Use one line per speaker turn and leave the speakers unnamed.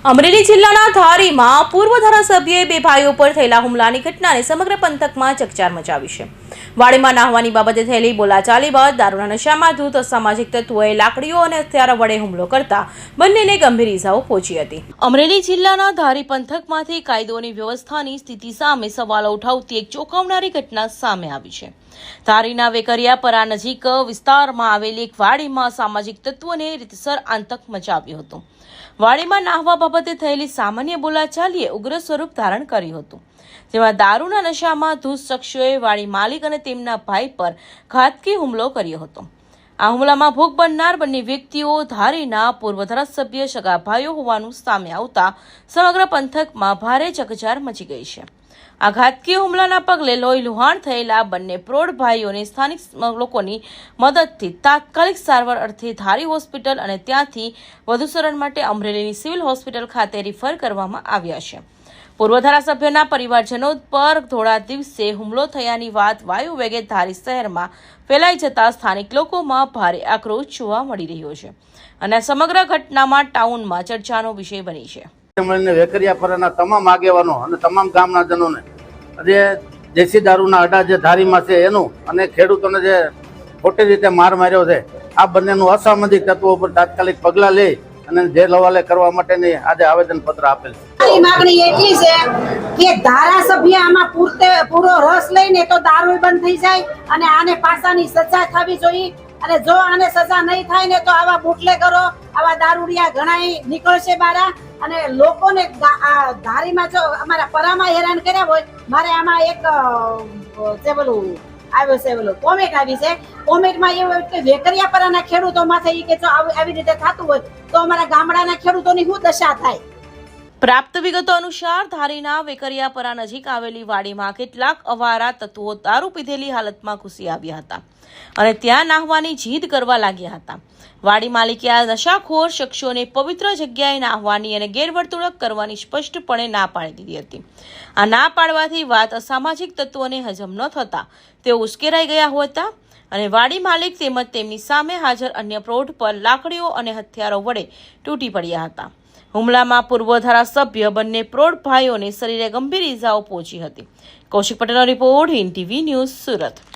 અમરેલી જિલ્લાના ધારીમાં પૂર્વ ધારાસભ્યએ બે ભાઈઓ પર થયેલા હુમલાની ઘટનાને સમગ્ર પંથકમાં ચકચાર મચાવી છે। વાડીમાં નાહવાની બાબતે થયેલી બોલાચાલી બાદ દારૂના નશામાં ધૂત અસામાજિક તત્વોએ લાકડીઓ અને હથિયારો વડે હુમલો કરતા બંનેને ગંભીર ઇજાઓ પહોંચી હતી। અમરેલી જિલ્લાના ધારી પંથકમાંથી કાયદોની વ્યવસ્થાની સ્થિતિ સામે સવાલો ઉઠાવતી એક ચોંકાવનારી ઘટના સામે આવી છે। ધારીના વેકરિયાપરા નજીક વિસ્તારમાં આવેલી એક વાડીમાં સામાજિક તત્વોને રીતસર આતંક મચાવ્યો હતો। વાડીમાં નાહવા બાબતે થયેલી સામાન્ય બોલાચાલીએ ઉગ્ર સ્વરૂપ ધારણ કર્યું હતું, જેમાં દારૂના નશામાં ધૂત શખ્સોએ વાડી માલિક અને તેમના ભાઈ પર ઘાતકી હુમલો કર્યો હતો। આ હુમલામાં ભોગ બનનાર બંને વ્યક્તિઓ ધારીના પૂર્વ ધારાસભ્ય સગા ભાઈઓ હોવાનું સામે આવતા સમગ્ર પંથકમાં ભારે ચકચાર મચી ગઈ છે। આ ઘાતકી હુમલાના પગલે લોહી લુહાણ થયેલા બંને પ્રૌઢ ભાઈઓને સ્થાનિક લોકોની મદદથી તાત્કાલિક સારવાર અર્થે ધારી હોસ્પિટલ અને ત્યાંથી વધુ સારવાર માટે અમરેલીની સિવિલ હોસ્પિટલ ખાતે રિફર કરવામાં આવ્યા છે। પૂર્વ ધારાસભ્યના પરિવારજનો પર થોડા દિવસે હુમલો થયાની વાત વાયુ વેગે ધારી શહેરમાં ફેલાઈ જતા સ્થાનિક લોકોમાં ભારે આક્રોશ જોવા મળી રહ્યો છે અને સમગ્ર ઘટનામાં ટાઉનમાં ચર્ચાનો વિષય બની છે।
વેકરિયાપરાના તમામ આગેવાનો અને તમામ ગામના જનોને જે દેશી દારૂના અડા જે ધારીમાં છે એનું અને ખેડૂતોને જે ખોટી રીતે માર માર્યો છે, આ બંનેનું અસામાજિક તત્વો ઉપર તાત્કાલિક પગલાં લઈ અને જેલ હવાલે કરવા માટેની આજે આવેદનપત્ર આપેલ છે।
માગણી એટલી છે કે ધારાસભ્ય આમાં પૂરો રસ લઈને તો દારૂ બંધ થઈ જાય અને આને પાસાની સજા થવી જોઈએ। અને જો આને સજા નહીં થાય ને તો આવા બુટલેગરો, આવા દારૂડિયા ઘણા નીકળશે બારા અને લોકોને ધારીમાં જો અમારા પરામાં હેરાન કર્યા હોય। મારે આમાં એક જે બોલું આવ્યો છે, બોલું કોમેન્ટ આવી છે। કોમેન્ટમાં એવું કે વેકરિયાપરાના ખેડૂતો માથે કે જો આવી રીતે થતું હોય તો અમારા ગામડાના ખેડૂતોની શું દશા થાય।
પ્રાપ્ત વિગતો અનુસાર ધારીના વેકરિયાપરા નજીક આવેલી વાડીમાં કેટલાક અવારા તત્વો દારૂ પીધેલી હાલતમાં ઘૂસી આવ્યા હતા અને ત્યાં નાહવાની જીદ કરવા લાગ્યા હતા। વાડી માલિકે આ નશાખોર શખ્સોને પવિત્ર જગ્યાએ નાહવાની અને ગેરવર્તણૂક કરવાની સ્પષ્ટપણે ના પાડી દીધી હતી। આ ના પાડવાથી વાત અસામાજિક તત્વોને હજમ ન થતા તેઓ ઉશ્કેરાઈ ગયા હતા અને વાડી માલિક તેમજ તેમની સામે હાજર અન્ય પ્રૌઢ પર લાકડીઓ અને હથિયારો વડે તૂટી પડ્યા હતા। હુમલામાં પૂર્વ ધારાસભ્ય બંને પ્રૌઢ ભાઈઓને શરીરે ગંભીર ઇજાઓ પહોંચી હતી। કૌશિક પટેલનો report, Hind TV news, Surat.